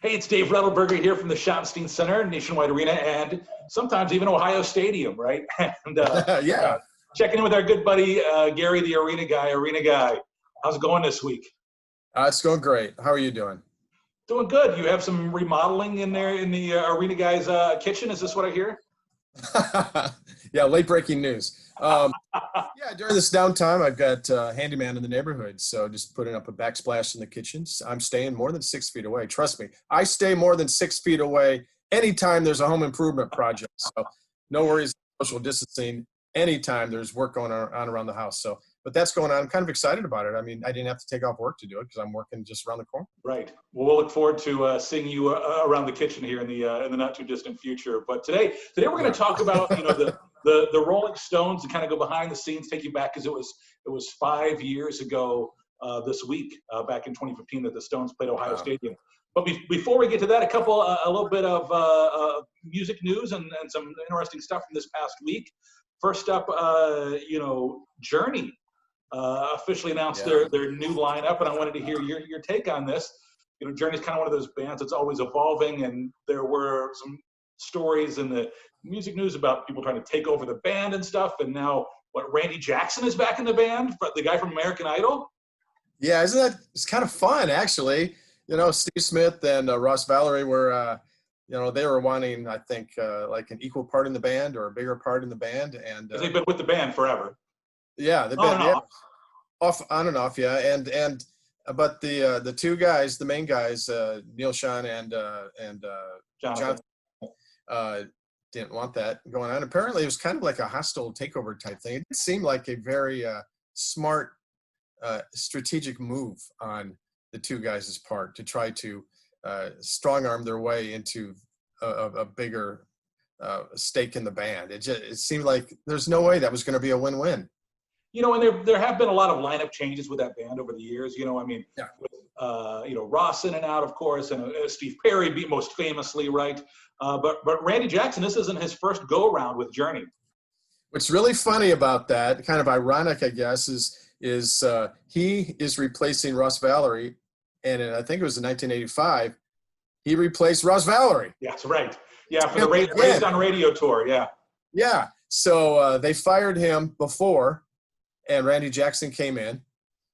Hey, it's Dave Rettelberger here from the Schottenstein Center, Nationwide Arena, and sometimes even Ohio Stadium, right? And Yeah, checking in with our good buddy Gary, the Arena Guy. Arena Guy, how's it going this week? it's going great. How are you doing? Doing good. You have some remodeling in there in the Arena Guy's kitchen. Is this what I hear? Yeah, late breaking news. Yeah, during this downtime, I've got a handyman in the neighborhood, so just putting up a backsplash in the kitchen. I'm staying more than 6 feet away. Trust me, I stay more than 6 feet away anytime there's a home improvement project. So no worries, social distancing anytime there's work going on around the house. So, but that's going on. I'm kind of excited about it. I mean, I didn't have to take off work to do it because I'm working just around the corner. Right. Well, we'll look forward to seeing you around the kitchen here in the not too distant future. But today we're going to talk about the Rolling Stones and kind of go behind the scenes, take you back because it was 5 years ago this week, back in 2015, that the Stones played Ohio Stadium. But before we get to that, a little bit of music news and some interesting stuff from this past week. First up, Journey officially announced their new lineup, and I wanted to hear your take on this. You know, Journey's kind of one of those bands that's always evolving, and there were some stories in the music news about people trying to take over the band and stuff, and now Randy Jackson is back in the band, the guy from American Idol. Yeah, it's kind of fun actually. You know, Steve Smith and Ross Valerie were, they were wanting, I think, like an equal part in the band or a bigger part in the band, and they've been with the band forever. Yeah, they've been off on and off, yeah, and but the two guys, the main guys, Neil Sean and Jonathan, didn't want that going on. Apparently, it was kind of like a hostile takeover type thing. It seemed like a very smart, strategic move on the two guys' part to try to strong arm their way into a bigger stake in the band. It seemed like there's no way that was going to be a win-win. You know, and there have been a lot of lineup changes with that band over the years. You know, I mean, Ross in and out, of course, and Steve Perry most famously, right? But Randy Jackson, this isn't his first go-around with Journey. What's really funny about that, kind of ironic, I guess, is he is replacing Ross Valerie, and I think it was in 1985, he replaced Ross Valerie. Yeah, that's right. Yeah, for the Raised on Radio tour, yeah. Yeah, so they fired him before, and Randy Jackson came in.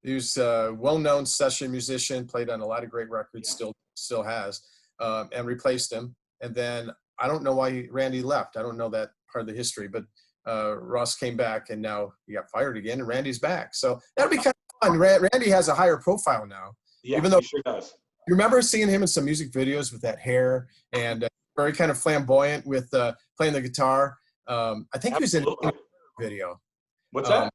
He was a well-known session musician, played on a lot of great records, still has, and replaced him. And then I don't know why Randy left. I don't know that part of the history, but Ross came back, and now he got fired again, and Randy's back. So that'll be kind of fun. Randy has a higher profile now. Yeah, even though he sure does. You remember seeing him in some music videos with that hair and very kind of flamboyant with playing the guitar. I think he was in a video. What's that?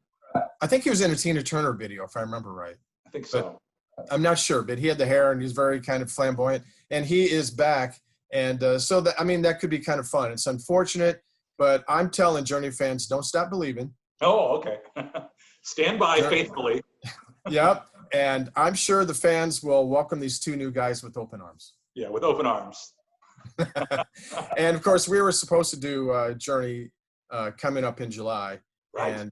I think he was in a Tina Turner video, if I remember right. I think so. But I'm not sure, but he had the hair and he's very kind of flamboyant, and he is back. And so that could be kind of fun. It's unfortunate, but I'm telling Journey fans, don't stop believing. Oh, okay. Stand by faithfully. Yep. And I'm sure the fans will welcome these two new guys with open arms. Yeah, with open arms. And of course, we were supposed to do Journey coming up in July, right. And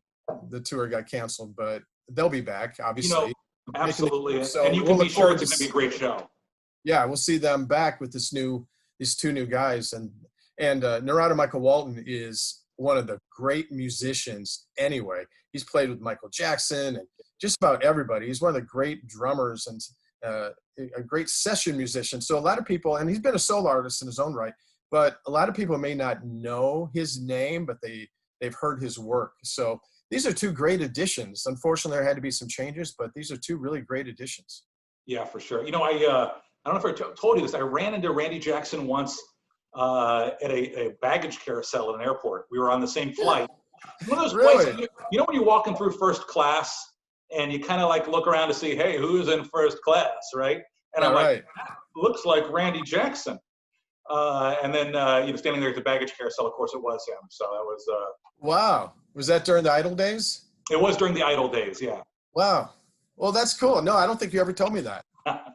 the tour got canceled, but they'll be back, obviously. Absolutely. So and you can be sure it's going to be a great show. Yeah, we'll see them back with these two new guys. And Narada Michael Walton is one of the great musicians anyway. He's played with Michael Jackson and just about everybody. He's one of the great drummers and a great session musician. So a lot of people, and he's been a solo artist in his own right, but a lot of people may not know his name, but they've heard his work. So these are two great additions. Unfortunately, there had to be some changes, but these are two really great additions. Yeah, for sure. You know, I don't know if I told you this. I ran into Randy Jackson once at a baggage carousel at an airport. We were on the same flight. One of those places, you know, when you're walking through first class and you kind of like look around to see, hey, who's in first class, right? And I'm like, that looks like Randy Jackson. And then, standing there at the baggage carousel, of course, it was him. So that was. Wow. Was that during the Idol days? It was during the Idol days, yeah. Wow. Well, that's cool. No, I don't think you ever told me that. That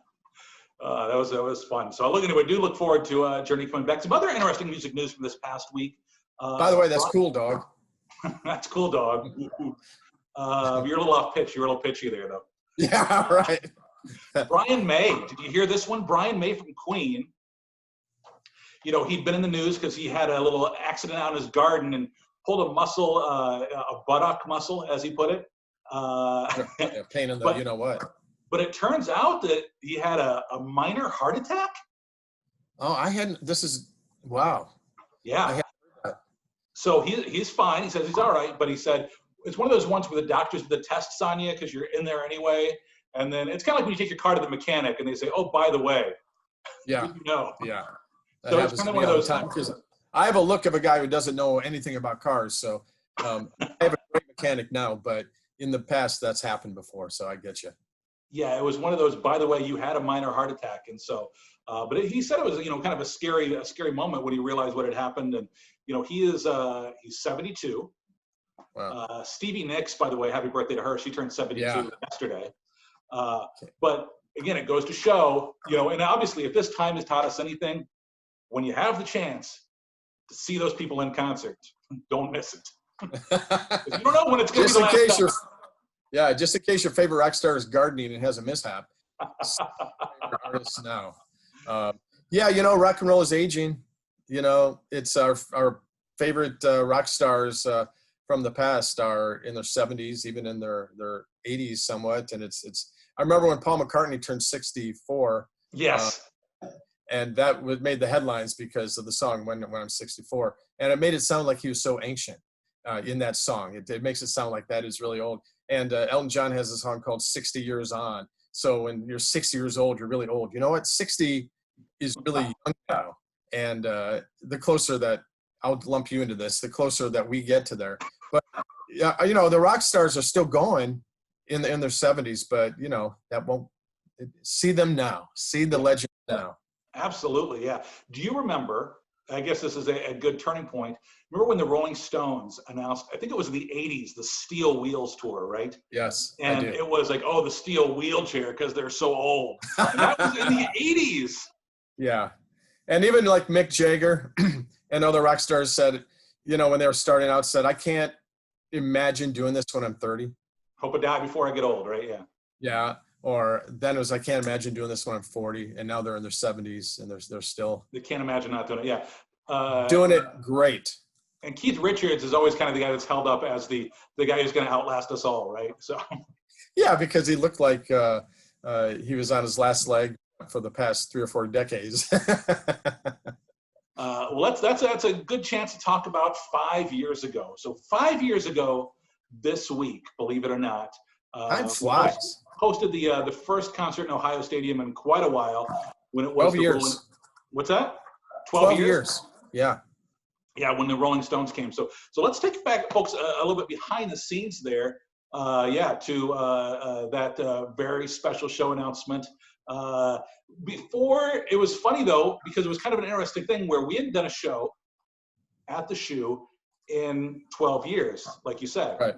was fun. So I do look forward to Journey coming back. Some other interesting music news from this past week. By the way, that's cool, dog. That's cool, dog. You're a little off pitch. You're a little pitchy there, though. Yeah, right. Brian May. Did you hear this one? Brian May from Queen you know, he'd been in the news because he had a little accident out in his garden and pulled a muscle, a buttock muscle, as he put it. Pain in the, but, you know what? But it turns out that he had a minor heart attack. Oh, I hadn't. This is wow. Yeah. I hadn't heard that. So he's fine. He says he's all right, but he said it's one of those ones where the doctors do the tests on you because you're in there anyway. And then it's kind of like when you take your car to the mechanic and they say, "Oh, by the way." Yeah. You know. Yeah. That So it's kind of one of those times because I have a look of a guy who doesn't know anything about cars. So I have a great mechanic now, but in the past that's happened before. So I get you. Yeah, it was one of those. By the way, you had a minor heart attack, and so, but he said it was, you know, kind of a scary moment when he realized what had happened. And you know, he's 72. Wow. Stevie Nicks, by the way, happy birthday to her. She turned 72 yesterday. But again, it goes to show, you know, and obviously, if this time has taught us anything, when you have the chance to see those people in concert, don't miss it. You don't know when it's going to be the last time. Yeah, just in case your favorite rock star is gardening and has a mishap. Artists now. Yeah, you know, rock and roll is aging. You know, it's our favorite rock stars from the past are in their 70s, even in their 80s somewhat. And it's. I remember when Paul McCartney turned 64. Yes. And that made the headlines because of the song when I'm 64. And it made it sound like he was so ancient in that song. It makes it sound like that is really old. And Elton John has a song called 60 Years On. So when you're 60 years old, you're really old. You know what? 60 is really young now. And the closer that, I'll lump you into this, the closer that we get to there. But, yeah, you know, the rock stars are still going in their 70s, but, you know, that won't, see them now. See the legend now. Absolutely, yeah. Do you remember, I guess this is a good turning point, remember when the Rolling Stones announced, I think it was in the 80s, the Steel Wheels tour, right? Yes, and I do. It was like, oh, the steel wheelchair because they're so old. And that was in the 80s. Yeah. And even like Mick Jagger and other rock stars said, you know, when they were starting out, said, I can't imagine doing this when I'm 30. Hope I die before I get old, right? Yeah. Yeah. Or then it was, I can't imagine doing this when I'm 40. And now they're in their 70s and they're still. They can't imagine not doing it. Yeah. Doing it great. And Keith Richards is always kind of the guy that's held up as the guy who's going to outlast us all, right? So. Yeah, because he looked like he was on his last leg for the past 3 or 4 decades. Well, that's a good chance to talk about 5 years ago. So 5 years ago this week, believe it or not, time flies. Hosted the first concert in Ohio Stadium in quite a while when it was 12 years. What's that? 12 years. Yeah. Yeah, when the Rolling Stones came. So let's take it back, folks, a little bit behind the scenes there. To that very special show announcement. Before, it was funny though, because it was kind of an interesting thing where we hadn't done a show at the Shoe in 12 years, like you said. Right.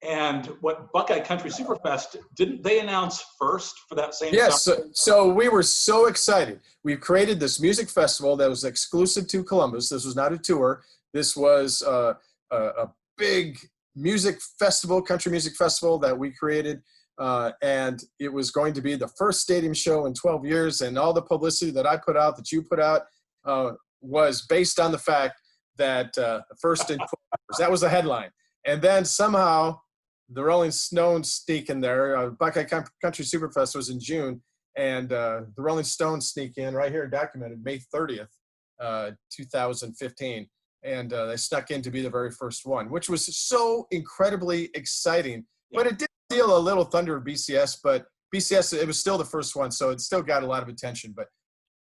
And what Buckeye Country Superfest, didn't they announce first for that same Yes, summer? so we were so excited. We've created this music festival that was exclusive to Columbus. This was not a tour. This was a big music festival, country music festival that we created. And it was going to be the first stadium show in 12 years. And all the publicity that I put out, that you put out, was based on the fact that first in 12 years. That was the headline. And then somehow the Rolling Stones sneak in there. Buckeye Country Superfest was in June. And the Rolling Stones sneak in right here, documented May 30th, 2015. And they snuck in to be the very first one, which was so incredibly exciting. But it did steal a little thunder of BCS, but BCS, it was still the first one, so it still got a lot of attention. But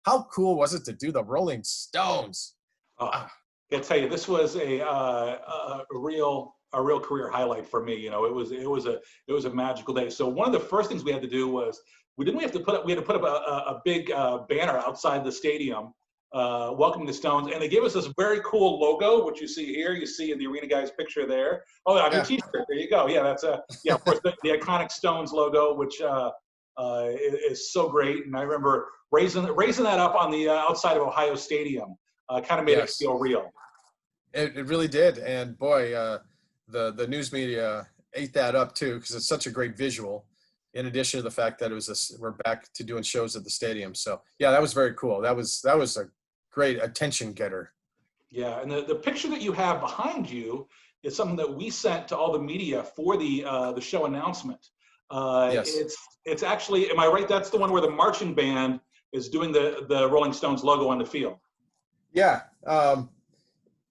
how cool was it to do the Rolling Stones? I gotta tell you, this was a real career highlight for me. You know, it was a magical day. So one of the first things we had to do was we had to put up a big banner outside the stadium. Welcoming the Stones, and they gave us this very cool logo, which you see here. You see in the arena guy's picture there. Oh, on your T-shirt, there you go. Yeah, that's of course, the iconic Stones logo, which is so great. And I remember raising that up on the outside of Ohio Stadium. Kind of made it feel real. It really did, and boy, the news media ate that up too, because it's such a great visual. In addition to the fact that we're back to doing shows at the stadium. So yeah, that was very cool. That was a great attention getter. Yeah, and the picture that you have behind you is something that we sent to all the media for the show announcement. Yes. It's actually, am I right? That's the one where the marching band is doing the Rolling Stones logo on the field. Yeah.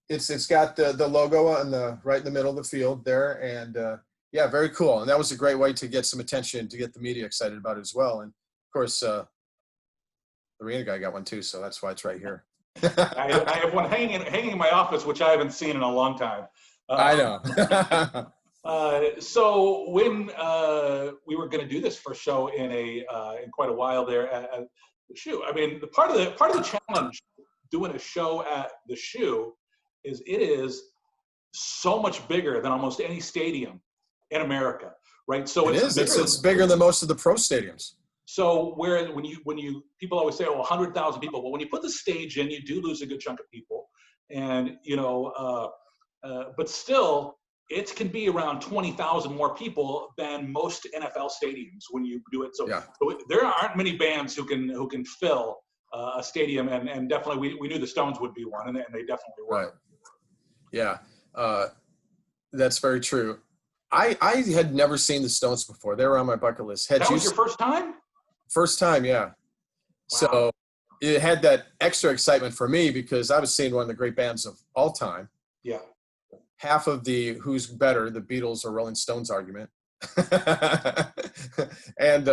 It's got the logo on the right in the middle of the field there, and yeah, very cool. And that was a great way to get some attention, to get the media excited about it as well. And of course, the arena guy got one too, so that's why it's right here. I have one hanging in my office, which I haven't seen in a long time. I know. So when we were going to do this first show in quite a while there at the Shoe, I mean, part of the challenge doing a show at the Shoe is it is so much bigger than almost any stadium in America, right? So it's bigger than most of the pro stadiums. So whereas when you people always say, oh, 100,000 people, well, when you put the stage in, you do lose a good chunk of people, and but still, it can be around 20,000 more people than most NFL stadiums when you do it. So, yeah. So there aren't many bands who can fill a stadium, and definitely we knew the Stones would be one, and they definitely were. Right. Yeah, that's very true. I had never seen the Stones before. They were on my bucket list. That was your first time? First time, yeah. Wow. So it had that extra excitement for me because I was seeing one of the great bands of all time. Yeah. Half of the who's better, the Beatles or Rolling Stones argument. And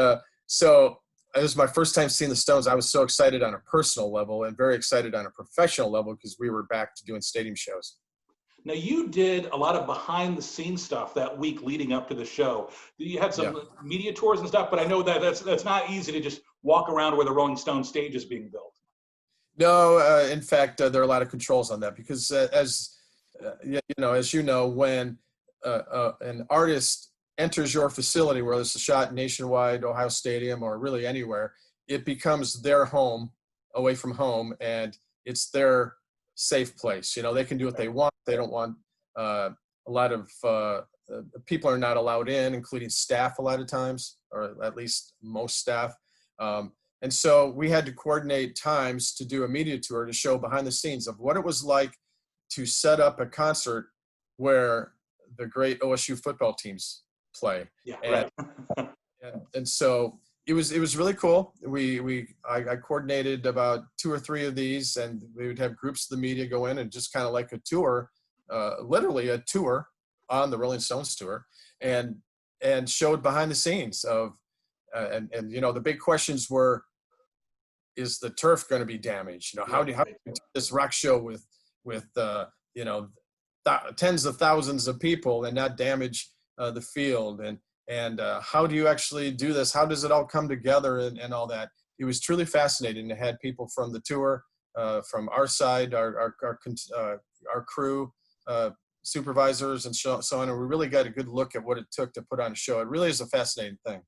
so it was my first time seeing the Stones. I was so excited on a personal level and very excited on a professional level because we were back to doing stadium shows. Now, you did a lot of behind-the-scenes stuff that week leading up to the show. You had some media tours and stuff, but I know that that's not easy to just walk around where the Rolling Stone stage is being built. No, in fact, there are a lot of controls on that because, as you know, when an artist enters your facility, whether it's a shot nationwide, Ohio Stadium, or really anywhere, it becomes their home away from home, and it's their safe place. You know, they can do what they want. They don't want a lot of people are not allowed in, including staff a lot of times, or at least most staff. And so we had to coordinate times to do a media tour to show behind the scenes of what it was like to set up a concert where the great OSU football teams play. Yeah, right. and so it was really cool. I coordinated about 2 or 3 of these, and we would have groups of the media go in and just kind of like a tour, literally a tour on the Rolling Stones tour, and showed behind the scenes of, and the big questions were, is the turf going to be damaged? How do you do this rock show with tens of thousands of people and not damage the field? And how do you actually do this? How does it all come together and all that? It was truly fascinating to have people from the tour, from our side, our crew, supervisors, and so on. And we really got a good look at what it took to put on a show. It really is a fascinating thing.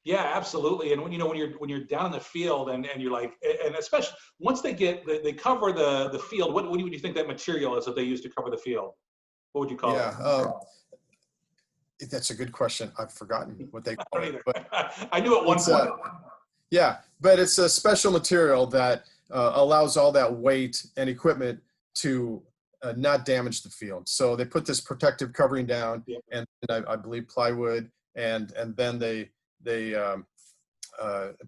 Yeah, absolutely. And when you're down in the field and you're like, and especially once they cover the field, what do you think that material is that they use to cover the field? What would you call it? That's a good question. I've forgotten what they call it. But I knew at one point. Yeah, but it's a special material that allows all that weight and equipment to not damage the field. So they put this protective covering down, and I believe plywood, and then they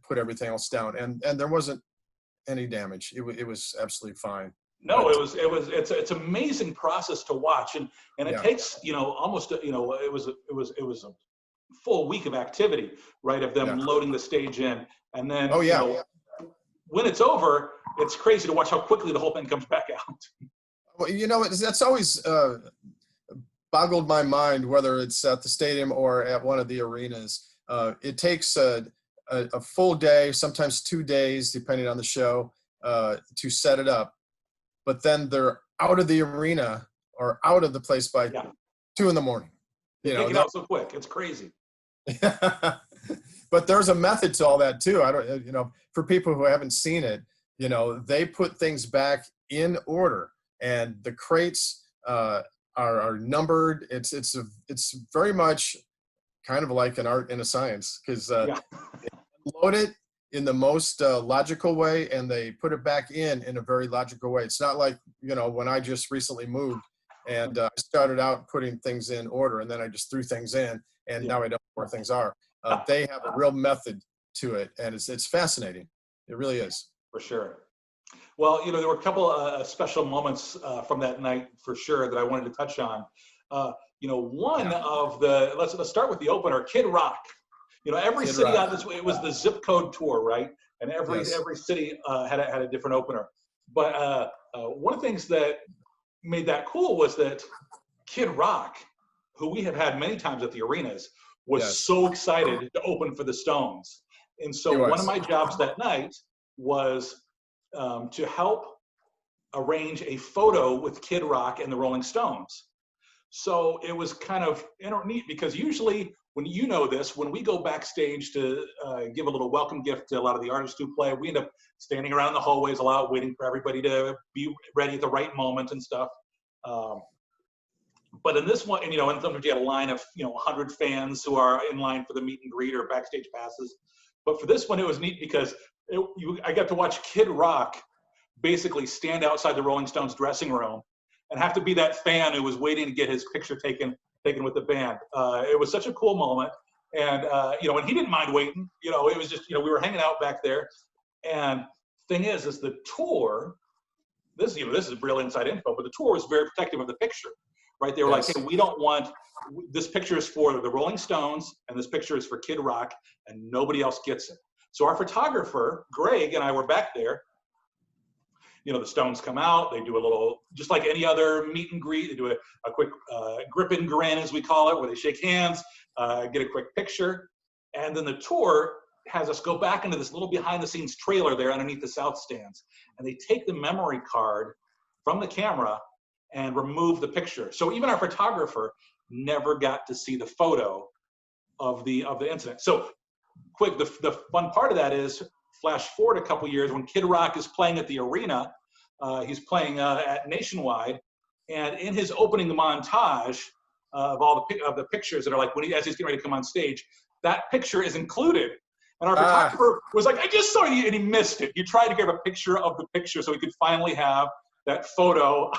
put everything else down, and there wasn't any damage. It was absolutely fine. No, it's an amazing process to watch, and it takes almost it was a full week of activity, right, of them loading the stage in, and then when it's over, it's crazy to watch how quickly the whole thing comes back out. Well, that's always boggled my mind, whether it's at the stadium or at one of the arenas. It takes a full day, sometimes 2 days, depending on the show, to set it up. But then they're out of the arena or out of the place by 2 in the morning. They get out so quick. It's crazy. But there's a method to all that too. I don't, for people who haven't seen it, they put things back in order, and the crates are numbered. It's very much kind of like an art and a science, because load it, in the most logical way, and they put it back in a very logical way. It's not like, when I just recently moved and I started out putting things in order, and then I just threw things in, and now I don't know where things are. They have a real method to it, and it's fascinating. It really is. For sure. Well, there were a couple special moments from that night for sure that I wanted to touch on. One of the, let's start with the opener, Kid Rock. Every Kid city Rock. on this, it was the zip code tour, right? And every city had a different opener. But one of the things that made that cool was that Kid Rock, who we have had many times at the arenas, was so excited to open for the Stones. And so one of my jobs that night was to help arrange a photo with Kid Rock and the Rolling Stones. So it was kind of neat because usually when when we go backstage to give a little welcome gift to a lot of the artists who play, we end up standing around the hallways a lot, waiting for everybody to be ready at the right moment and stuff. But in this one, and sometimes you had a line of 100 fans who are in line for the meet and greet or backstage passes. But for this one, it was neat because I got to watch Kid Rock basically stand outside the Rolling Stones dressing room and have to be that fan who was waiting to get his picture taken with the band. It was such a cool moment. And, and he didn't mind waiting. It was just, we were hanging out back there. And thing is the tour, this is real inside info, but the tour was very protective of the picture, right? They were like, hey, we don't want, this picture is for the Rolling Stones and this picture is for Kid Rock and nobody else gets it. So our photographer, Greg, and I were back there. The Stones come out, they do a little, just like any other meet and greet, they do a quick grip and grin, as we call it, where they shake hands, get a quick picture. And then the tour has us go back into this little behind the scenes trailer there underneath the South Stands. And they take the memory card from the camera and remove the picture. So even our photographer never got to see the photo of the incident. So quick, the fun part of that is, flash forward a couple years when Kid Rock is playing at the arena, he's playing at Nationwide, and in his opening montage of all the pictures that are like as he's getting ready to come on stage, that picture is included. And our photographer was like, I just saw you, and he missed it. He tried to get a picture of the picture so he could finally have that photo,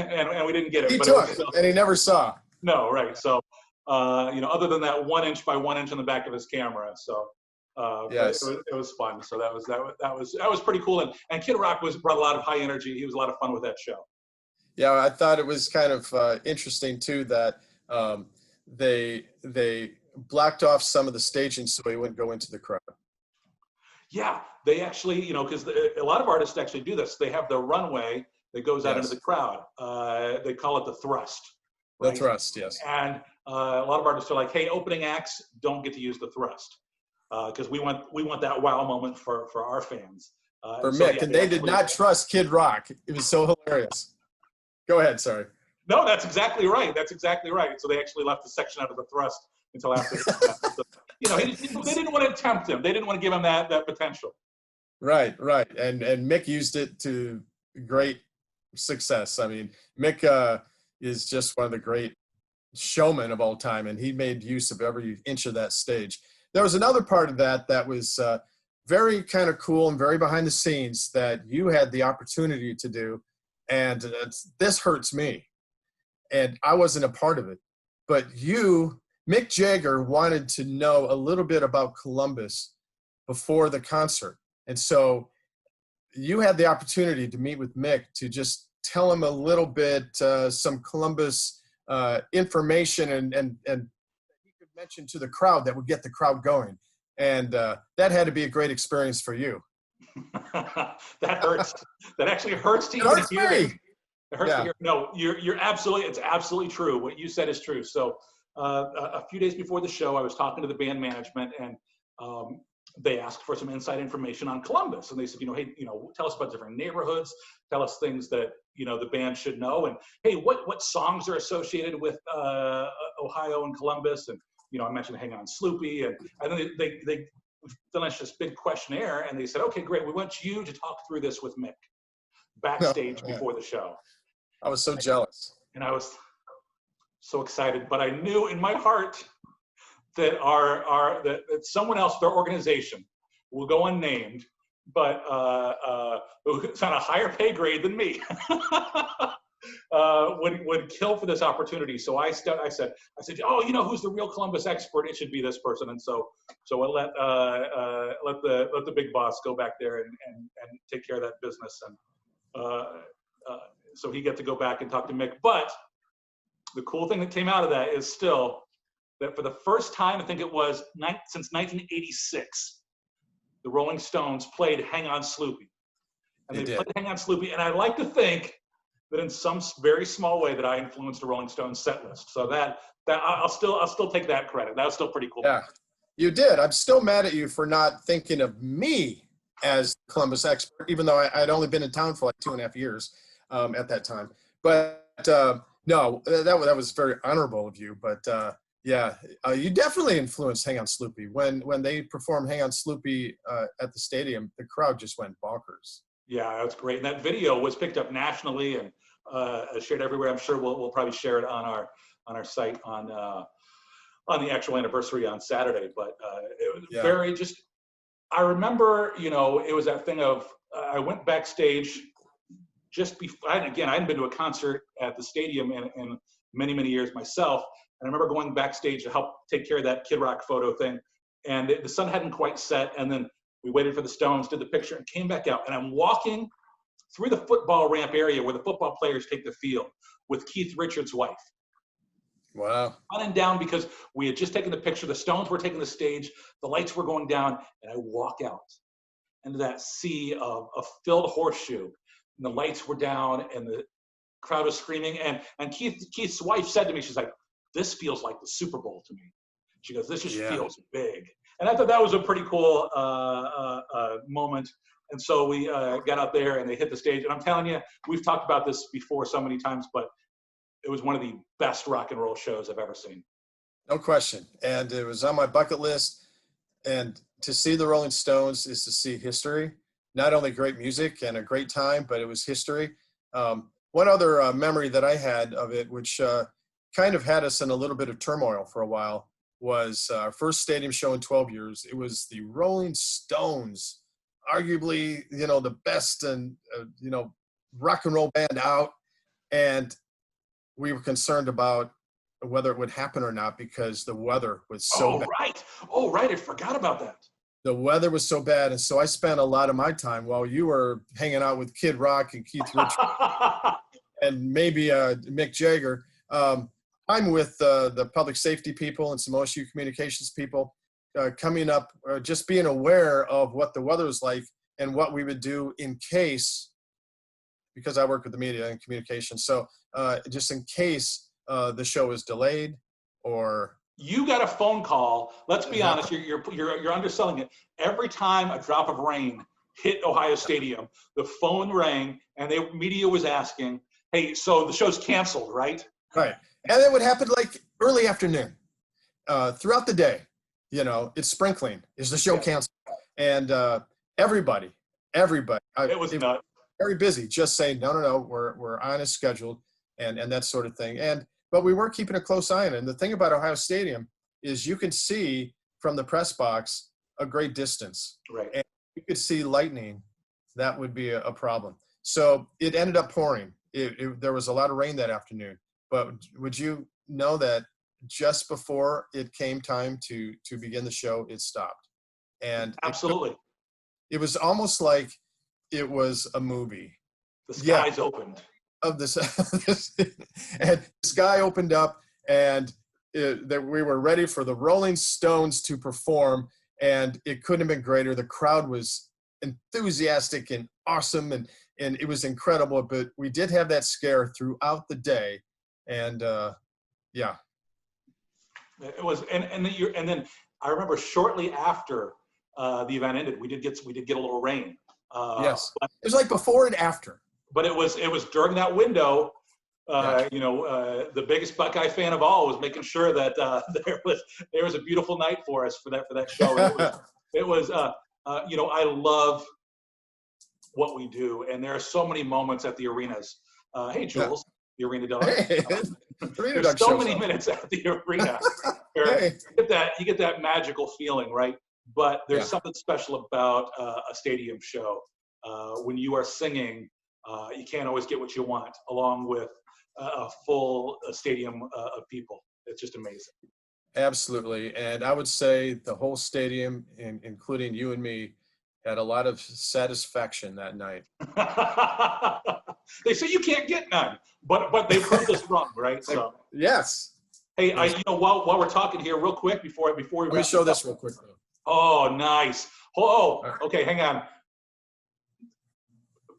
and we didn't get it. He took it, and he never saw. No, right. So, other than that 1 inch by 1 inch in the back of his camera. So. Yes, it was fun. So that was pretty cool. And Kid Rock brought a lot of high energy. He was a lot of fun with that show. Yeah, I thought it was kind of interesting too that they blocked off some of the staging so he wouldn't go into the crowd. Yeah, they actually, because a lot of artists actually do this. They have the runway that goes out into the crowd. They call it the thrust. Right? The thrust, yes. And a lot of artists are like, hey, opening acts don't get to use the thrust. Because we want that wow moment for our fans. For Mick, and they did not trust Kid Rock. It was so hilarious. Go ahead, sorry. No, that's exactly right. So they actually left the section out of the thrust until after. They didn't want to tempt him. They didn't want to give him that potential. Right. And Mick used it to great success. I mean, Mick is just one of the great showmen of all time, and he made use of every inch of that stage. There was another part of that was very kind of cool and very behind the scenes that you had the opportunity to do. And this hurts me. And I wasn't a part of it. But Mick Jagger, wanted to know a little bit about Columbus before the concert. And so you had the opportunity to meet with Mick to just tell him a little bit, some Columbus information and mention to the crowd that would get the crowd going. And that had to be a great experience for you. That hurts. That actually hurts to even hear it. It hurts to hear. No, it's absolutely true. What you said is true. So a few days before the show, I was talking to the band management, and they asked for some inside information on Columbus. And they said, hey, tell us about different neighborhoods, tell us things that, the band should know. And hey, what songs are associated with Ohio and Columbus? And, I mentioned Hang On Sloopy, and then they finished this big questionnaire, and they said, okay, great, we want you to talk through this with Mick backstage before the show. I was so jealous. And I was so excited, but I knew in my heart that that someone else, their organization, will go unnamed, but who's on a higher pay grade than me, would kill for this opportunity. So I said, oh, you know who's the real Columbus expert? It should be this person. And so I let the big boss go back there and take care of that business. And so he got to go back and talk to Mick. But the cool thing that came out of that is still that for the first time, I think it was since 1986, the Rolling Stones played "Hang On, Sloopy," and they played "Hang On, Sloopy," and I like to think that in some very small way that I influenced the Rolling Stones set list. So that I'll still take that credit. That was still pretty cool. Yeah, you did. I'm still mad at you for not thinking of me as Columbus expert, even though I'd only been in town for like 2.5 years at that time. But no, that was very honorable of you. But yeah, you definitely influenced "Hang On, Sloopy." When they performed "Hang On, Sloopy" at the stadium, the crowd just went bonkers. Yeah, that's great. And that video was picked up nationally and shared everywhere. I'm sure we'll probably share it on our site on the actual anniversary on Saturday. But it was very just. I remember, you know, it was that thing of I went backstage just before. I hadn't been to a concert at the stadium in many years myself. And I remember going backstage to help take care of that Kid Rock photo thing. And the sun hadn't quite set. And then we waited for the Stones, did the picture, and came back out. And I'm walking through the football ramp area where the football players take the field with Keith Richards' wife. Wow. Running down because we had just taken the picture. The Stones were taking the stage. The lights were going down. And I walk out into that sea of a filled horseshoe. And the lights were down and the crowd was screaming. And Keith's wife said to me, she's like, "This feels like the Super Bowl to me." She goes, "This just feels big." And I thought that was a pretty cool moment. And so we got out there and they hit the stage. And I'm telling you, we've talked about this before so many times, but it was one of the best rock and roll shows I've ever seen. No question. And it was on my bucket list. And to see the Rolling Stones is to see history. Not only great music and a great time, but it was history. One other memory that I had of it, which kind of had us in a little bit of turmoil for a while, was our first stadium show in 12 years. It was the Rolling Stones, arguably, you know, the best and, you know, rock and roll band out. And we were concerned about whether it would happen or not because the weather was so bad. Oh, right. I forgot about that. The weather was so bad. And so I spent a lot of my time while you were hanging out with Kid Rock and Keith Richards and maybe Mick Jagger. I'm with the public safety people and some OSU communications people coming up, just being aware of what the weather was like and what we would do in case, because I work with the media and communication. So just in case the show is delayed or. You got a phone call. Let's be honest. You're underselling it. Every time a drop of rain hit Ohio Stadium, the phone rang and the media was asking, "Hey, so the show's canceled, right?" Right. And it would happen like early afternoon, throughout the day. You know, it's sprinkling. Is the show canceled? And everybody. It was nuts. Very busy, just saying, no, we're on as scheduled, and that sort of thing. But we were keeping a close eye on it. And the thing about Ohio Stadium is you can see from the press box a great distance. Right. And you could see lightning. That would be a problem. So it ended up pouring. There was a lot of rain that afternoon. But would you know that just before it came time to begin the show, it stopped? And absolutely. It was almost like it was a movie. The skies opened. And the sky opened up, and we were ready for the Rolling Stones to perform, and it couldn't have been greater. The crowd was enthusiastic and awesome, and it was incredible. But we did have that scare throughout the day, and it was. And then I remember shortly after the event ended, we did get a little rain. Yes, it was like before and after. But it was during that window. You know, the biggest Buckeye fan of all was making sure that there was a beautiful night for us for that show. It was you know, I love what we do, and there are so many moments at the arenas. Hey, Jules, the arena dog. There's so many minutes at the arena where you get that magical feeling, right? but there's Yeah. something special about a stadium show. When you are singing, you can't always get what you want, along with a full stadium of people. It's just amazing. Absolutely. And I would say the whole stadium, including you and me, had a lot of satisfaction that night. They say you can't get none, but they proved us wrong, right? So yes. hey, Yes. while we're talking here, real quick before we Let me wrap show this this real quick, though. Oh, nice. Oh, okay, hang on.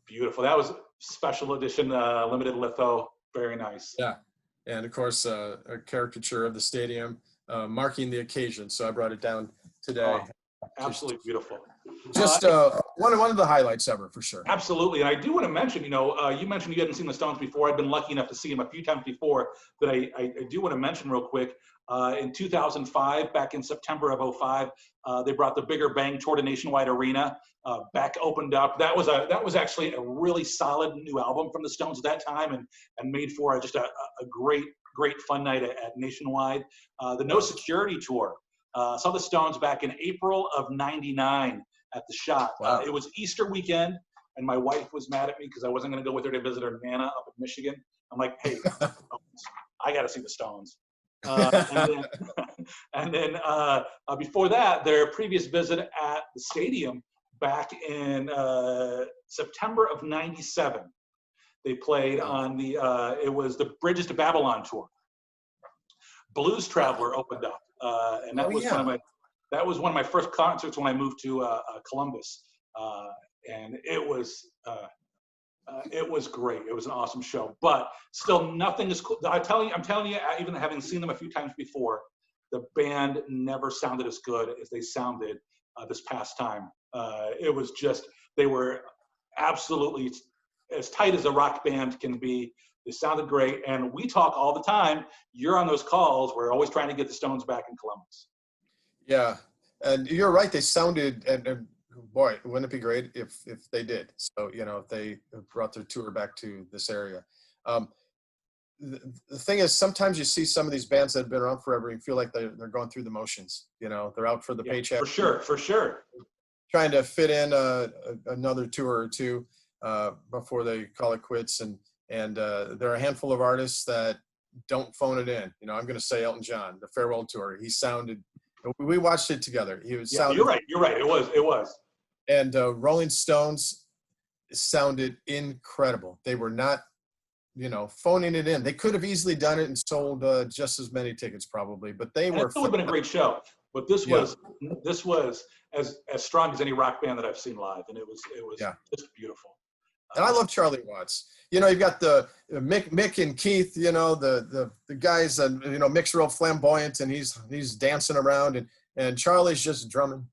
Beautiful. That was special edition, limited litho. Very nice. Yeah. And of course, a caricature of the stadium marking the occasion. So I brought it down today. Oh, absolutely beautiful. Just one of the highlights ever, for sure. Absolutely. And I do want to mention, you mentioned you hadn't seen the Stones before. I've been lucky enough to see them a few times before, but I do want to mention real quick, in 2005, back in September of 2005, they brought the Bigger Bang tour to Nationwide Arena. Beck opened up. That was actually a really solid new album from the Stones at that time, and made for just a great fun night at Nationwide. The No Security tour saw the Stones back in April of '99 at the Shot. Wow. It was Easter weekend, and my wife was mad at me because I wasn't going to go with her to visit her Nana up in Michigan. I'm like, hey, I got to see the Stones. And then before that, their previous visit at the stadium back in September of '97, they played on it was the Bridges to Babylon tour. Blues Traveler opened up, and that was one of my first concerts when I moved to Columbus, and it was great. It was an awesome show, but still nothing is cool. I'm telling you, even having seen them a few times before, the band never sounded as good as they sounded this past time. It was just, they were absolutely as tight as a rock band can be. They sounded great, and we talk all the time. You're on those calls. We're always trying to get the Stones back in Columbus. Yeah, and you're right. They sounded, and boy, wouldn't it be great if they did? So, if they brought their tour back to this area. The thing is, sometimes you see some of these bands that have been around forever and feel like they're going through the motions. They're out for the paycheck. For sure. Trying to fit in another tour or two before they call it quits. And there are a handful of artists that don't phone it in. I'm going to say Elton John, the farewell tour. He sounded. We watched it together. He was. Yeah, you're right. It was. And Rolling Stones sounded incredible. They were not, phoning it in. They could have easily done it and sold just as many tickets probably, but they were. It would have been a great show. But this was as strong as any rock band that I've seen live, and it was just beautiful. And I love Charlie Watts. You've got the Mick and Keith. The guys. Mick's real flamboyant, and he's dancing around, and Charlie's just drumming.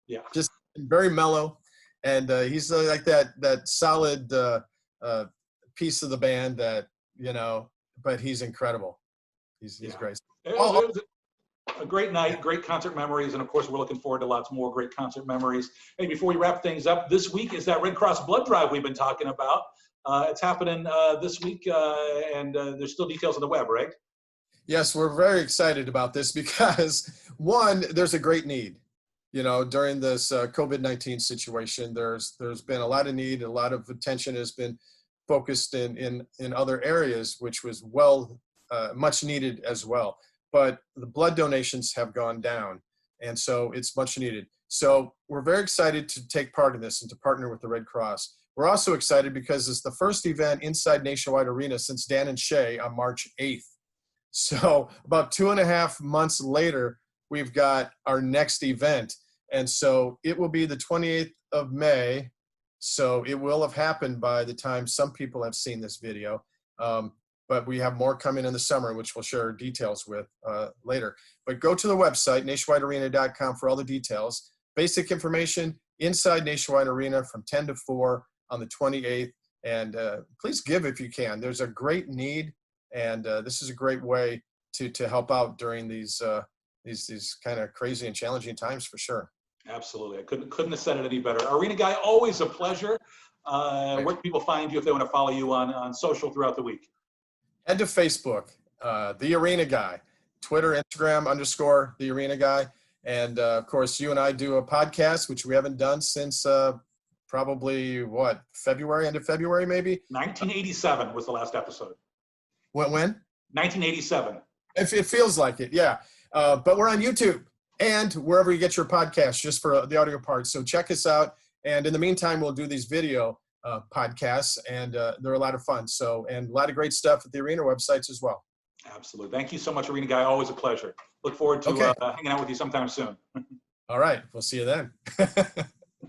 Yeah. Just very mellow, and he's like that solid piece of the band that but he's incredible. He's great. It was a great night, great concert memories, and of course we're looking forward to lots more great concert memories. Hey, before we wrap things up, this week is that Red Cross blood drive we've been talking about. It's happening this week, and there's still details on the web, right? Yes, we're very excited about this because, one, there's a great need. During this COVID-19 situation, there's been a lot of need, a lot of attention has been focused in other areas, which was much needed as well. But the blood donations have gone down, and so it's much needed. So we're very excited to take part in this and to partner with the Red Cross. We're also excited because it's the first event inside Nationwide Arena since Dan and Shay on March 8th. So about 2.5 months later, we've got our next event. And so it will be the 28th of May. So it will have happened by the time some people have seen this video. But we have more coming in the summer, which we'll share details with later. But go to the website, nationwidearena.com, for all the details. Basic information inside Nationwide Arena from 10 to 4 on the 28th. And please give if you can. There's a great need, and this is a great way to help out during these kind of crazy and challenging times, for sure. Absolutely. I couldn't have said it any better. Arena Guy, always a pleasure. Where can people find you if they want to follow you on social throughout the week? Head to Facebook, The Arena Guy, Twitter, Instagram _ The Arena Guy. And of course, you and I do a podcast, which we haven't done since probably what, February, end of February, maybe? 1987 was the last episode. When? 1987. It feels like it, yeah. But we're on YouTube and wherever you get your podcasts, just for the audio part. So check us out. And in the meantime, we'll do these video podcasts, and they're a lot of fun. So, and a lot of great stuff at the Arena websites as well. Absolutely. Thank you so much, Arena Guy. Always a pleasure. Look forward to hanging out with you sometime soon. All right. We'll see you then.